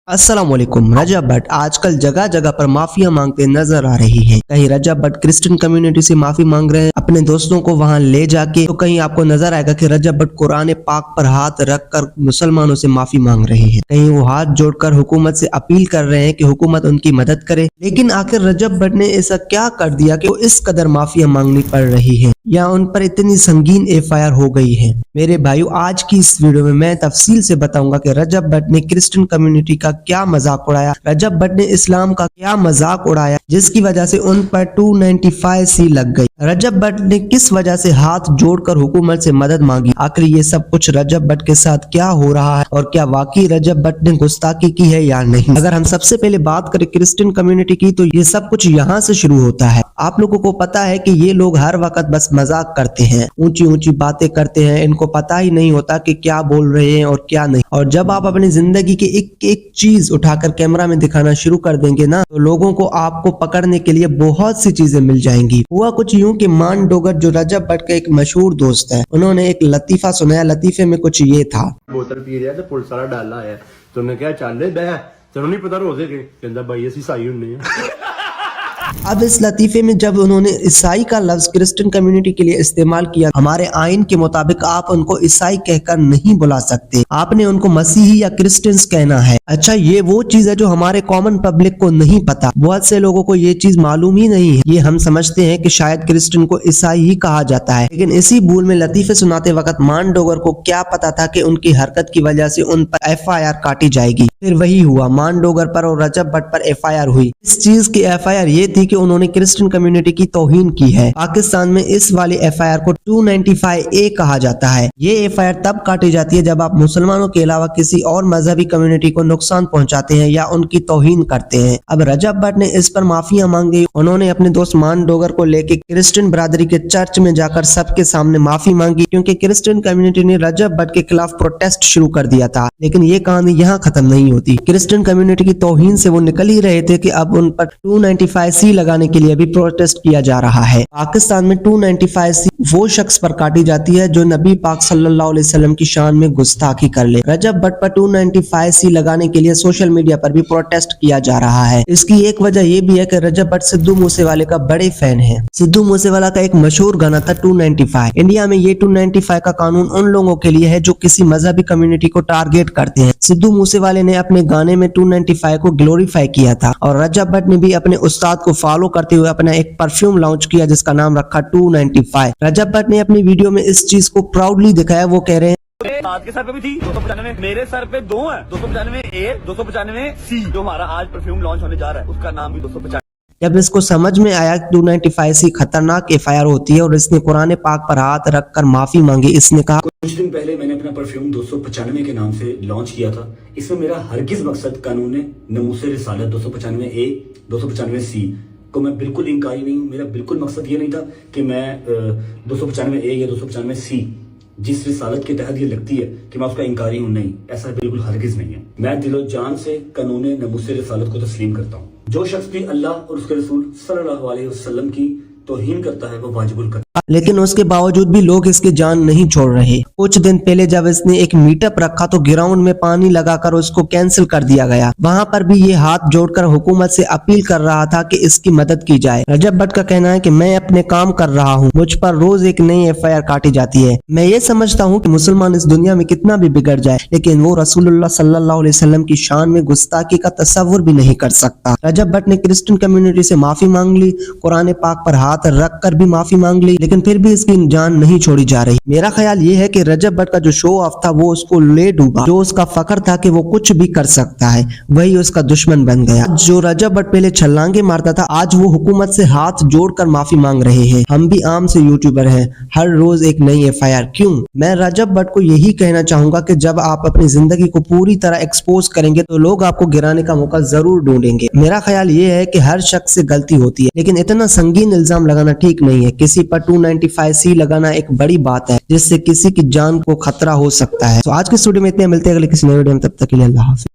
अस्सलाम वालेकुम। रजब भट्ट आजकल जगह जगह पर माफिया मांगते नजर आ रही हैं। कहीं रजब भट्ट क्रिश्चियन कम्युनिटी से माफी मांग रहे हैं अपने दोस्तों को वहां ले जाके, तो कहीं आपको नजर आएगा कि रजब भट्ट कुरान पाक पर हाथ रखकर मुसलमानों से माफी मांग रहे हैं। कहीं वो हाथ जोड़कर हुकूमत से अपील कर रहे हैं कि हुकूमत उनकी मदद करे। लेकिन आखिर रजब भट्ट ने ऐसा क्या कर दिया कि वो इस कदर माफिया मांगनी पड़ रही है या उन पर इतनी संगीन FIR हो गई है? मेरे भाइयों, आज की इस वीडियो में मैं तफसील से बताऊंगा कि रजब भट्ट ने क्रिश्चियन कम्युनिटी का क्या मजाक उड़ाया, रजब भट्ट ने इस्लाम का क्या मजाक उड़ाया जिसकी वजह से उन पर 295C लग गई। रजब भट्ट ने किस वजह से हाथ जोड़कर हुकूमत से मदद मांगी। आखिर ये सब कुछ रजब भट्ट के साथ क्या हो रहा है और क्या वाकई रजब भट्ट ने गुस्ताखी की है या नहीं। अगर हम सबसे पहले बात करें क्रिश्चियन कम्युनिटी की, तो ये सब कुछ यहाँ से शुरू होता है। आप लोगों को पता है कि ये लोग हर वक्त बस मजाक करते हैं, ऊंची ऊंची बातें करते हैं, इनको पता ही नहीं होता कि क्या बोल रहे हैं और क्या नहीं। और जब आप अपनी जिंदगी की एक एक चीज उठाकर कैमरा में दिखाना शुरू कर देंगे ना, तो लोगों को आपको पकड़ने के लिए बहुत सी चीजें मिल जाएंगी। हुआ कुछ यूं कि मान डोगर, जो रजब भट्ट का एक मशहूर दोस्त है, उन्होंने एक लतीफा सुनाया। लतीफे में कुछ ये था। बोतल पी रहा तो पुलिस वाला डाला है, तो उन्हें क्या चल रहे बह तेनों नहीं पता रोजे के कहता भाई असी ईसाई हुन्ने हैं। अब इस लतीफे में जब उन्होंने ईसाई का लफ्ज क्रिश्चियन कम्युनिटी के लिए इस्तेमाल किया, हमारे आइन के मुताबिक आप उनको ईसाई कहकर नहीं बुला सकते, आपने उनको मसीही या क्रिश्चियंस कहना है। अच्छा, ये वो चीज है जो हमारे कॉमन पब्लिक को नहीं पता। बहुत से लोगों को ये चीज मालूम ही नहीं है। ये हम समझते हैं कि शायद क्रिश्चियन को ईसाई ही कहा जाता है, लेकिन इसी भूल में लतीफे सुनाते वक्त मान डोगर को क्या पता था कि उनकी हरकत की वजह से उन पर FIR काटी जाएगी। फिर वही हुआ, मान डोगर पर और रजब भट्ट पर FIR हुई। इस चीज की FIR ये थी कि उन्होंने क्रिश्चियन कम्युनिटी की तौहीन की है। पाकिस्तान में इस वाली FIR को 295A कहा जाता है। ये FIR तब काटी जाती है जब आप मुसलमानों के अलावा किसी और मजहबी कम्युनिटी को नुकसान पहुंचाते हैं या उनकी तौहीन करते हैं। अब रजब भट्ट ने इस पर माफिया मांगी। उन्होंने अपने दोस्त मान डोगर को लेकर क्रिश्चियन बरादरी के चर्च में जाकर सबके सामने माफी मांगी, क्योंकि क्रिश्चियन कम्युनिटी ने रजब भट्ट के खिलाफ प्रोटेस्ट शुरू कर दिया था। लेकिन ये कहानी यहाँ खत्म नहीं होती। क्रिश्चियन कम्युनिटी की तौहीन से वो निकल ही रहे थे कि अब उन पर 295C लगाने के लिए भी प्रोटेस्ट किया जा रहा है। पाकिस्तान में 295C वो शख्स पर काटी जाती है जो नबी पाक सल्लल्लाहु अलैहि वसल्लम की शान में गुस्ताखी कर ले। रजब भट्ट पर 295C लगाने के लिए सोशल मीडिया पर भी प्रोटेस्ट किया जा रहा है। इसकी एक वजह ये भी है कि रजब भट्ट सिद्धू मूसेवाले का बड़े फैन है। सिद्धू मूसेवाला का एक मशहूर गाना था 295। इंडिया में ये 295 का कानून उन लोगों के लिए है जो किसी मजहबी कम्युनिटी को टारगेट करते हैं। सिद्धू मूसेवाले ने अपने गाने में 295 को ग्लोरीफाई किया था और रजब भट्ट ने भी अपने उस्ताद को फॉलो करते हुए अपना एक परफ्यूम लॉन्च किया जिसका नाम रखा 295। रजब भट्ट ने अपनी वीडियो में इस चीज को प्राउडली दिखाया। वो कह रहे हैं के सर पे भी थी 295, मेरे सर पे 2 है 295A 295C, जो हमारा आज परफ्यूम लॉन्च होने जा रहा है उसका नाम भी 295। जब इसको समझ में आया कि 295C खतरनाक FIR होती है और इसने कुरान पाक पर हाथ रखकर माफी मांगी, इसने कहा कुछ दिन पहले मैंने अपना परफ्यूम 295 के नाम से लॉन्च किया था। इसमें मेरा हरगिज मकसद कानून नमूसे रिसालत 295A 295C को मैं बिल्कुल इंकारी नहीं हूँ। मेरा बिल्कुल मकसद ये नहीं था कि मैं 295A या 295C जिस रिसालत के तहत ये लगती है कि मैं उसका इंकारी हूँ, नहीं, ऐसा बिल्कुल हरगिज नहीं है। मैं दिलो जान से कानून नमूसे रिसालत को तस्लीम करता हूँ। जो शख्स भी अल्लाह और उसके रसूल सल्लल्लाहु अलैहि वसल्लम की तौहीन करता है वो वाजिबुल करता है। लेकिन उसके बावजूद भी लोग इसकी जान नहीं छोड़ रहे। कुछ दिन पहले जब इसने एक मीटअप रखा तो ग्राउंड में पानी लगाकर उसको कैंसिल कर दिया गया। वहां पर भी ये हाथ जोड़कर हुकूमत से अपील कर रहा था कि इसकी मदद की जाए। रजब भट्ट का कहना है कि मैं अपने काम कर रहा हूँ, मुझ पर रोज एक नई FIR काटी जाती है। मैं ये समझता हूँ कि मुसलमान इस दुनिया में कितना भी बिगड़ जाए, लेकिन वो रसूलुल्लाह सल्लल्लाहु अलैहि वसल्लम की शान में गुस्ताखी का तस्वुर भी नहीं कर सकता। रजब भट्ट ने क्रिश्चियन कम्युनिटी से माफी मांग ली, कुरान पाक पर हाथ रख कर भी माफी मांग ली, लेकिन फिर भी इसकी जान नहीं छोड़ी जा रही। मेरा ख्याल ये है कि रजब भट्ट का जो शो ऑफ था वो उसको ले डूबा। जो उसका फख्र था कि वो कुछ भी कर सकता है, वही उसका दुश्मन बन गया। जो रजब भट्ट पहले छलांगे मारता था, आज वो हुकूमत से हाथ जोड़कर माफी मांग रहे हैं। हम भी आम से यूट्यूबर हैं, हर रोज एक नई FIR क्यों? मैं रजब भट्ट को यही कहना चाहूंगा कि जब आप अपनी जिंदगी को पूरी तरह एक्सपोज करेंगे तो लोग आपको गिराने का मौका जरूर ढूंढेंगे। मेरा ख्याल ये है कि हर शख्स से गलती होती है, लेकिन इतना संगीन इल्जाम लगाना ठीक नहीं है। किसी पर 295C लगाना एक बड़ी बात है जिससे किसी की जान को खतरा हो सकता है। तो आज की स्टूडियो में इतने, मिलते हैं अगले किसी नए वीडियो में, तब तक के लिए अल्लाह हाफिज़।